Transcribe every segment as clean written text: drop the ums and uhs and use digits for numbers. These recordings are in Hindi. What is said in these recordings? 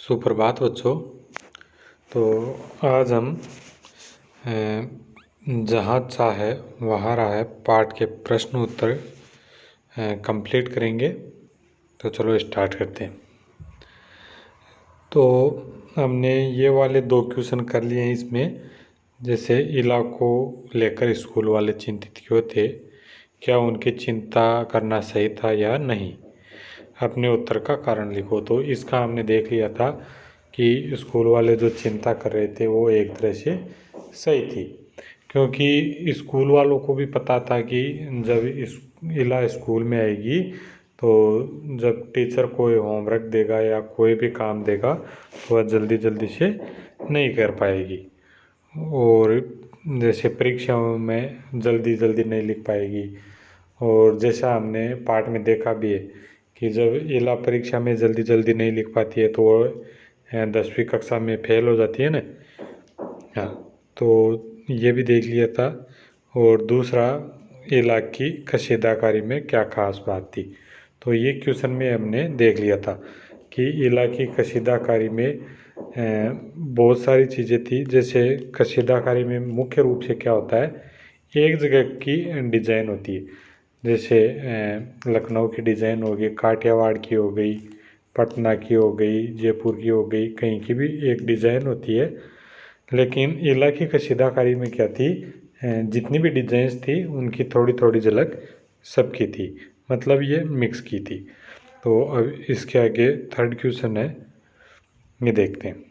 सुप्रभात बच्चों। तो आज हम जहाँ चाहे वहाँ रहे पाठ के प्रश्न उत्तर कंप्लीट करेंगे। तो चलो स्टार्ट करते हैं। तो हमने ये वाले 2 क्वेश्चन कर लिए हैं इसमें। जैसे इला को लेकर स्कूल वाले चिंतित क्यों थे, क्या उनकी चिंता करना सही था या नहीं, अपने उत्तर का कारण लिखो। तो इसका हमने देख लिया था कि स्कूल वाले जो चिंता कर रहे थे वो एक तरह से सही थी, क्योंकि स्कूल वालों को भी पता था कि जब इला स्कूल में आएगी तो जब टीचर कोई होमवर्क देगा या कोई भी काम देगा तो वह जल्दी जल्दी से नहीं कर पाएगी, और जैसे परीक्षाओं में जल्दी जल्दी नहीं लिख पाएगी। और जैसा हमने पाठ में देखा भी है कि जब इला परीक्षा में जल्दी जल्दी नहीं लिख पाती है तो वो 10वीं कक्षा में फेल हो जाती है ना। हाँ, तो ये भी देख लिया था। और दूसरा, इला की कशीदाकारी में क्या खास बात थी, तो ये क्वेश्चन में हमने देख लिया था कि इला की कशीदाकारी में बहुत सारी चीज़ें थी। जैसे कशीदाकारी में मुख्य रूप से क्या होता है, एक जगह की डिज़ाइन होती है। जैसे लखनऊ की डिज़ाइन हो गई, काठियावाड़ की हो गई, पटना की हो गई, जयपुर की हो गई, कहीं की भी एक डिज़ाइन होती है। लेकिन इला की कशीदाकारी में क्या थी, जितनी भी डिज़ाइंस थी उनकी थोड़ी थोड़ी झलक सबकी थी, मतलब ये मिक्स की थी। तो अब इसके आगे थर्ड क्वेश्चन है, ये देखते हैं।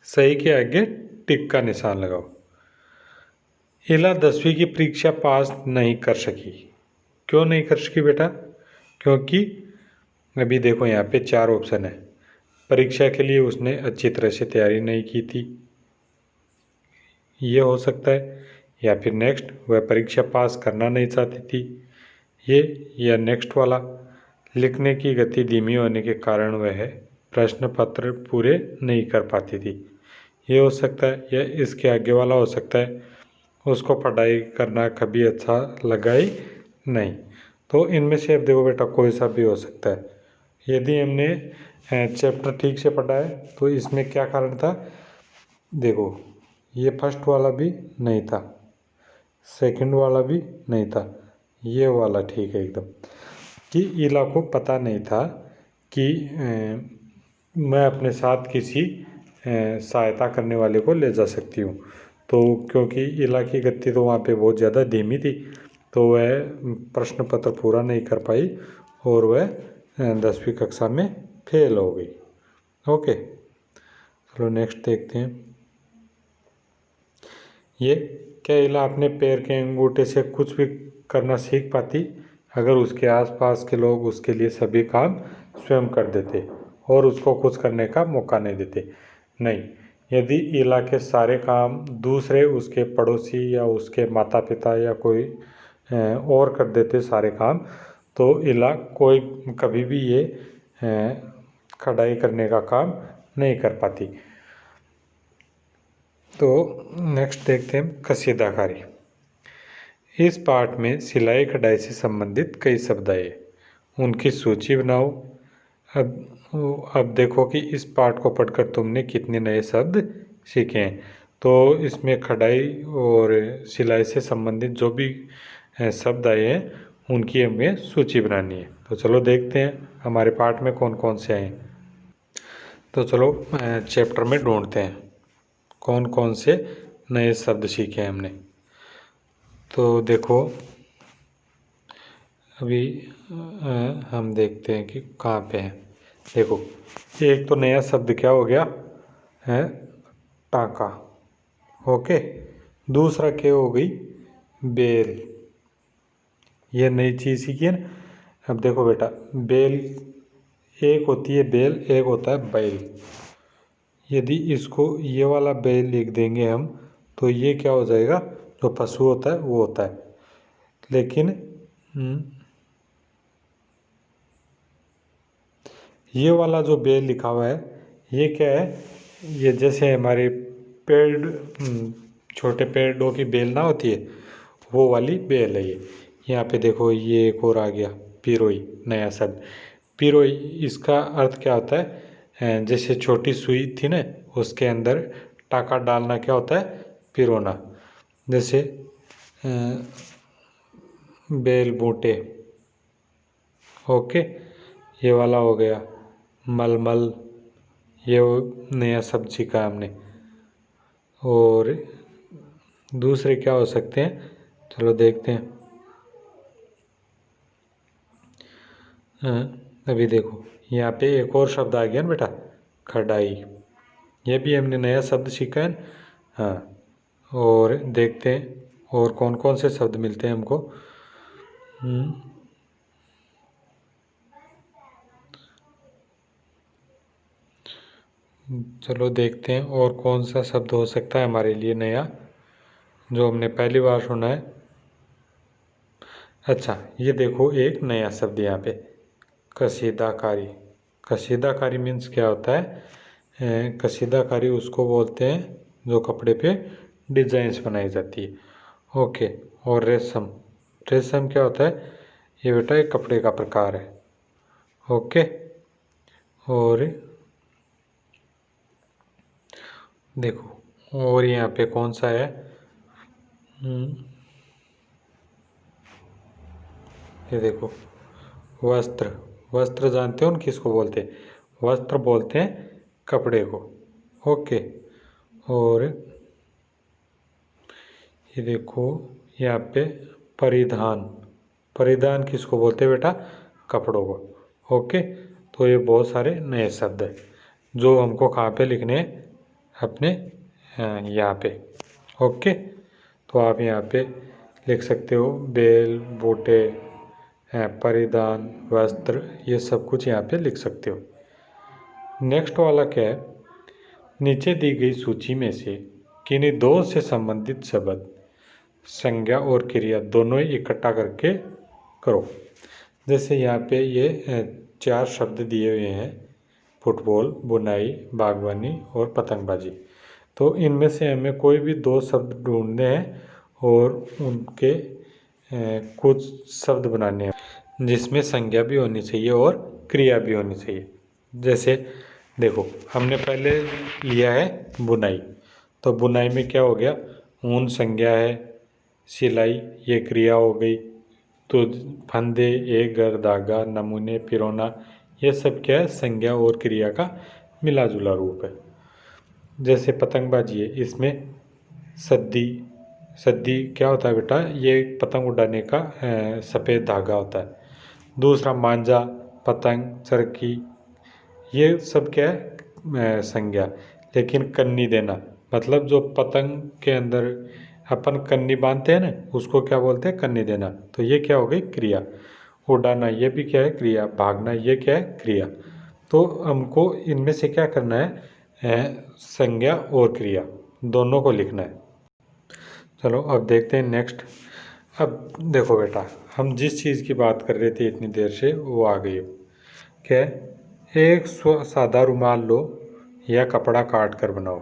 सही के आगे टिक का निशान लगाओ। इला 10वीं की परीक्षा पास नहीं कर सकी। क्यों नहीं कर सकी बेटा? क्योंकि अभी देखो यहाँ पे 4 ऑप्शन है। परीक्षा के लिए उसने अच्छी तरह से तैयारी नहीं की थी, ये हो सकता है। या फिर नेक्स्ट, वह परीक्षा पास करना नहीं चाहती थी, ये। या नेक्स्ट वाला, लिखने की गति धीमी होने के कारण वह प्रश्न पत्र पूरे नहीं कर पाती थी, ये हो सकता है। या इसके आगे वाला हो सकता है, उसको पढ़ाई करना कभी अच्छा लगा ही नहीं। तो इनमें से अब देखो बेटा, कोई सा भी हो सकता है। यदि हमने चैप्टर ठीक से पढ़ा है तो इसमें क्या कारण था, देखो ये फर्स्ट वाला भी नहीं था, सेकंड वाला भी नहीं था, ये वाला ठीक है एकदम, कि इला को पता नहीं था कि मैं अपने साथ किसी सहायता करने वाले को ले जा सकती हूँ। तो क्योंकि इला की गति तो वहाँ पे बहुत ज़्यादा धीमी थी, तो वह प्रश्न पत्र पूरा नहीं कर पाई और वह 10वीं कक्षा में फेल हो गई। ओके, चलो नेक्स्ट देखते हैं। ये, क्या इला अपने पैर के अंगूठे से कुछ भी करना सीख पाती अगर उसके आसपास के लोग उसके लिए सभी काम स्वयं कर देते और उसको कुछ करने का मौका नहीं देते? नहीं। यदि इला के सारे काम दूसरे, उसके पड़ोसी या उसके माता पिता या कोई और कर देते सारे काम, तो इला कोई कभी भी ये कढ़ाई करने का काम नहीं कर पाती। तो नेक्स्ट देखते हैं कशीदाकारी। इस पाठ में सिलाई कढ़ाई से संबंधित कई शब्द आए, उनकी सूची बनाओ। अब देखो कि इस पाठ को पढ़कर तुमने कितने नए शब्द सीखे हैं। तो इसमें कढ़ाई और सिलाई से संबंधित जो भी शब्द आए हैं उनकी हमें सूची बनानी है। तो चलो देखते हैं हमारे पाठ में कौन कौन से आए हैं। तो चलो चैप्टर में ढूंढते हैं कौन कौन से नए शब्द सीखे हैं हमने। तो देखो अभी हम देखते हैं कि कहाँ पे हैं। देखो, एक तो नया शब्द क्या हो गया है, टाँका। ओके, दूसरा क्या हो गई, बेल। ये नई चीज़ सीखी है ना। अब देखो बेटा, बेल एक होती है बेल, एक होता है बैल। यदि इसको ये वाला बैल लिख देंगे हम तो ये क्या हो जाएगा, जो पशु होता है वो होता है। लेकिन ये वाला जो बेल लिखा हुआ है ये क्या है, ये जैसे हमारे पेड़, छोटे पेड़ों की बेल ना होती है, वो वाली बेल है ये। यहाँ पे देखो ये एक और आ गया, पिरोई, नया शब्द पिरोई। इसका अर्थ क्या होता है, जैसे छोटी सुई थी ना, उसके अंदर टाका डालना क्या होता है? पिरोना। जैसे बेल बूटे, ओके, ये वाला हो गया। मलमल, ये नया शब्द सीखा हमने। और दूसरे क्या हो सकते हैं, चलो देखते हैं। अभी देखो यहाँ पे एक और शब्द आ गया ना बेटा, खड़ाई। ये भी हमने नया शब्द सीखा है। हाँ, और देखते हैं और कौन कौन से शब्द मिलते हैं हमको। चलो देखते हैं और कौन सा शब्द हो सकता है हमारे लिए नया, जो हमने पहली बार सुना है। अच्छा, ये देखो एक नया शब्द यहाँ पे, कसीदाकारी। कसीदाकारी मीन्स क्या होता है? कसीदाकारी उसको बोलते हैं जो कपड़े पे डिजाइन्स बनाई जाती है, ओके। और रेशम, रेशम क्या होता है? ये बेटा एक कपड़े का प्रकार है, ओके। और देखो और यहाँ पे कौन सा है? ये देखो वस्त्र। वस्त्र जानते हो ना किसको बोलते हैं? वस्त्र बोलते हैं कपड़े को, ओके। और ये देखो यहाँ पे परिधान। परिधान किसको बोलते हैं बेटा? कपड़ों को, ओके। तो ये बहुत सारे नए शब्द हैं जो हमको कहाँ पे लिखने हैं? अपने यहाँ पे, ओके। तो आप यहाँ पे लिख सकते हो बेल बूटे, परिधान, वस्त्र, ये सब कुछ यहाँ पे लिख सकते हो। नेक्स्ट वाला क्या है? नीचे दी गई सूची में से किन्हीं दो से संबंधित शब्द, संज्ञा और क्रिया दोनों ही इकट्ठा करके करो। जैसे यहाँ पे ये 4 शब्द दिए हुए हैं, फुटबॉल, बुनाई, बागवानी और पतंगबाजी। तो इनमें से हमें कोई भी 2 शब्द ढूंढने हैं और उनके कुछ शब्द बनाने हैं जिसमें संज्ञा भी होनी चाहिए और क्रिया भी होनी चाहिए। जैसे देखो हमने पहले लिया है बुनाई, तो बुनाई में क्या हो गया? ऊन संज्ञा है, सिलाई ये क्रिया हो गई। तो फंदे, एक घर, धागा, नमूने, पिरोना, ये सब क्या है? संज्ञा और क्रिया का मिला जुला रूप है। जैसे पतंगबाजी है, इसमें सद्दी, सद्दी क्या होता है बेटा? ये पतंग उड़ाने का सफ़ेद धागा होता है। दूसरा मांझा, पतंग, चरखी, ये सब क्या है? संज्ञा। लेकिन कन्नी देना, मतलब जो पतंग के अंदर अपन कन्नी बांधते हैं ना, उसको क्या बोलते हैं? कन्नी देना। तो ये क्या हो गई? क्रिया। उड़ाना ये भी क्या है? क्रिया। भागना ये क्या है? क्रिया। तो हमको इनमें से क्या करना है? संज्ञा और क्रिया दोनों को लिखना है। चलो अब देखते हैं नेक्स्ट। अब देखो बेटा, हम जिस चीज़ की बात कर रहे थे इतनी देर से वो आ गई। क्या है? एक सादा रुमाल लो या कपड़ा काट कर बनाओ,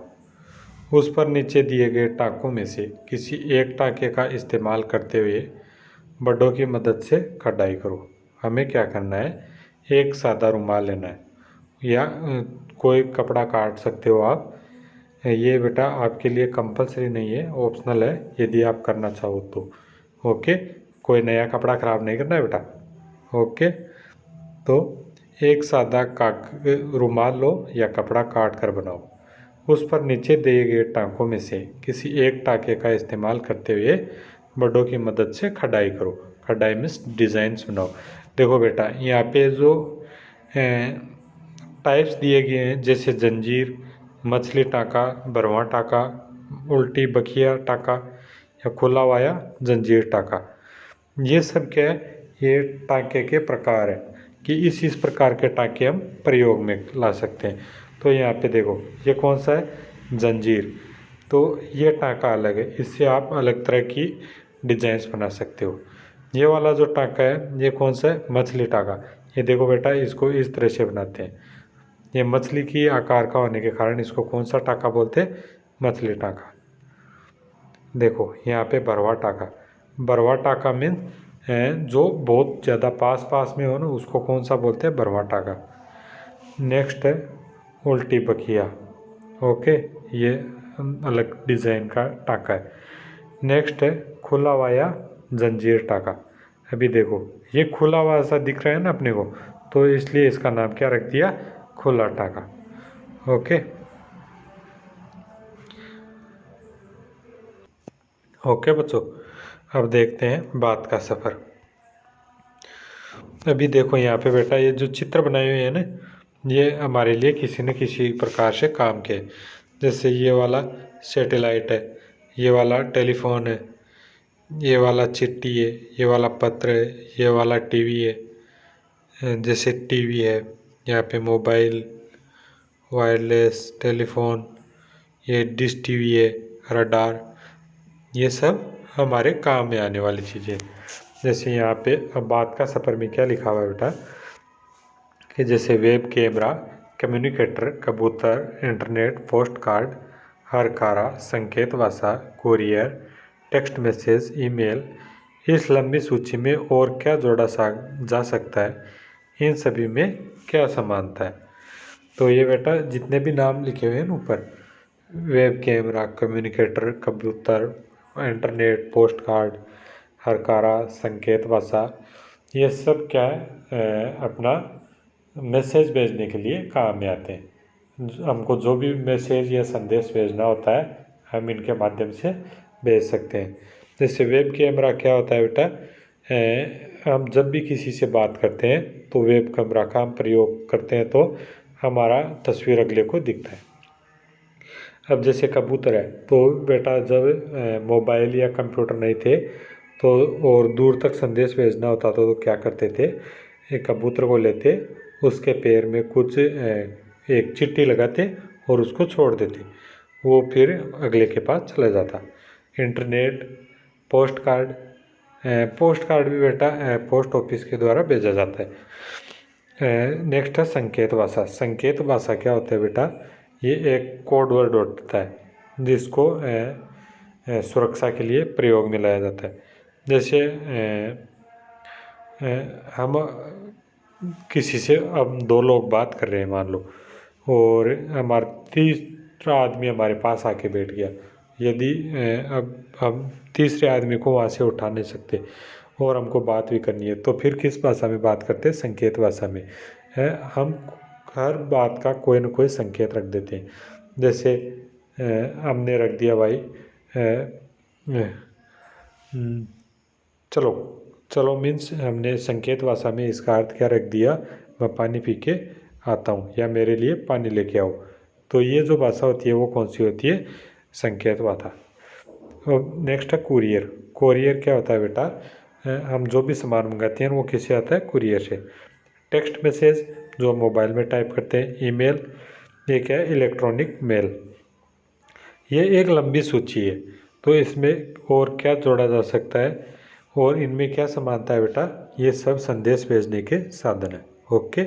उस पर नीचे दिए गए टाँकों में से किसी एक टाँके का इस्तेमाल करते हुए बड़ों की मदद से कढ़ाई करो। हमें क्या करना है? एक सादा रुमाल लेना है या कोई कपड़ा काट सकते हो आप। ये बेटा आपके लिए कंपलसरी नहीं है, ऑप्शनल है यदि आप करना चाहो तो, ओके। कोई नया कपड़ा ख़राब नहीं करना है बेटा, ओके। तो एक सादा रुमाल लो या कपड़ा काट कर बनाओ, उस पर नीचे दिए गए टाँकों में से किसी एक टाँके का इस्तेमाल करते हुए बड़ों की मदद से कढ़ाई करो। कढ़ाई मीन्स डिज़ाइंस बनाओ। देखो बेटा यहाँ पे जो टाइप्स दिए गए हैं, जैसे जंजीर, मछली टाँका, बरवा टाँका, उल्टी बखिया टाँका या खुला वाया जंजीर टाँका, ये सब क्या है? ये टाँके के प्रकार हैं कि इस प्रकार के टाँके हम प्रयोग में ला सकते हैं। तो यहाँ पे देखो ये कौन सा है? जंजीर। तो ये टाँका अलग है, इससे आप अलग तरह की डिजाइंस बना सकते हो। ये वाला जो टाँका है ये कौन सा है? मछली टाँका। ये देखो बेटा इसको इस तरह से बनाते हैं, ये मछली की आकार का होने के कारण इसको कौन सा टाँका बोलते हैं? मछली टाँका। देखो यहाँ पे बरवा टाँका। बरवा टाँका मीन जो बहुत ज़्यादा पास पास में हो ना, उसको कौन सा बोलते हैं? बरवा टाँका। नेक्स्ट है उल्टी बखिया। ओके, ये अलग डिज़ाइन का टाका है। नेक्स्ट है खुला हुआ या जंजीर टाका। अभी देखो ये खुला हुआ सा दिख रहा है ना अपने को, तो इसलिए इसका नाम क्या रख दिया, खुला टाका। ओके ओके बच्चों, अब देखते हैं बात का सफ़र। अभी देखो यहाँ पे बेटा ये जो चित्र बनाए हुए हैं ना, ये हमारे लिए किसी न किसी प्रकार से काम के। जैसे ये वाला सैटेलाइट है, ये वाला टेलीफोन है, ये वाला चिट्ठी है, ये वाला पत्र है, ये वाला टीवी है। जैसे टीवी है, यहाँ पे मोबाइल, वायरलेस टेलीफोन, ये डिश टीवी है, रडार, ये सब हमारे काम में आने वाली चीज़ें। जैसे यहाँ पे अब बात का सफ़र में क्या लिखा हुआ है बेटा, कि जैसे वेब कैमरा, कम्युनिकेटर, कबूतर, इंटरनेट, पोस्ट कार्ड, हरकारा, संकेत भाषा, कोरियर, टेक्स्ट मैसेज, ईमेल, इस लंबी सूची में और क्या जोड़ा जा सकता है, इन सभी में क्या समानता है। तो ये बेटा जितने भी नाम लिखे हुए हैं ना ऊपर, वेब कैमरा, कम्युनिकेटर, कबूतर, इंटरनेट, पोस्ट कार्ड, हरकारा, संकेत भाषा, ये सब क्या है, अपना मैसेज भेजने के लिए काम में आते हैं। हमको जो भी मैसेज या संदेश भेजना होता है, हम इनके माध्यम से भेज सकते हैं। जैसे वेब कैमरा क्या होता है बेटा, हम जब भी किसी से बात करते हैं तो वेब कैमरा का हम प्रयोग करते हैं, तो हमारा तस्वीर अगले को दिखता है। अब जैसे कबूतर है, तो बेटा जब मोबाइल या कंप्यूटर नहीं थे तो और दूर तक संदेश भेजना होता था, तो क्या करते थे, एक कबूतर को लेते, उसके पैर में कुछ एक चिट्ठी लगाते और उसको छोड़ देते, वो फिर अगले के पास चला जाता। Internet, post card, post card भी बेटा पोस्ट ऑफिस के द्वारा भेजा जाता है। नेक्स्ट है संकेत भाषा। संकेत भाषा क्या होता है बेटा, ये एक कोड वर्ड होता है जिसको सुरक्षा के लिए प्रयोग में लाया जाता है। जैसे हम किसी से, अब दो लोग बात कर रहे हैं मान लो, और हमारा तीसरा आदमी हमारे पास आके बैठ गया। यदि अब हम तीसरे आदमी को वहाँ से उठा नहीं सकते और हमको बात भी करनी है, तो फिर किस भाषा में बात करते हैं, संकेत भाषा में। हम हर बात का कोई न कोई संकेत रख देते हैं। जैसे हमने रख दिया भाई, चलो चलो मीन्स हमने संकेत भाषा में इसका अर्थ क्या रख दिया, मैं पानी पी के आता हूँ, या मेरे लिए पानी लेके आओ। तो ये जो भाषा होती है वो कौन सी होती है, संकेत भाषा। नेक्स्ट है कुरियर। कुरियर क्या होता है बेटा, हम जो भी सामान मंगाते हैं वो किससे आता है, कुरियर से। टेक्स्ट मैसेज जो मोबाइल में टाइप करते हैं। ईमेल, ये क्या है, इलेक्ट्रॉनिक मेल। ये एक लंबी सूची है, तो इसमें और क्या जोड़ा जा सकता है और इनमें क्या समानता है बेटा, ये सब संदेश भेजने के साधन है। ओके।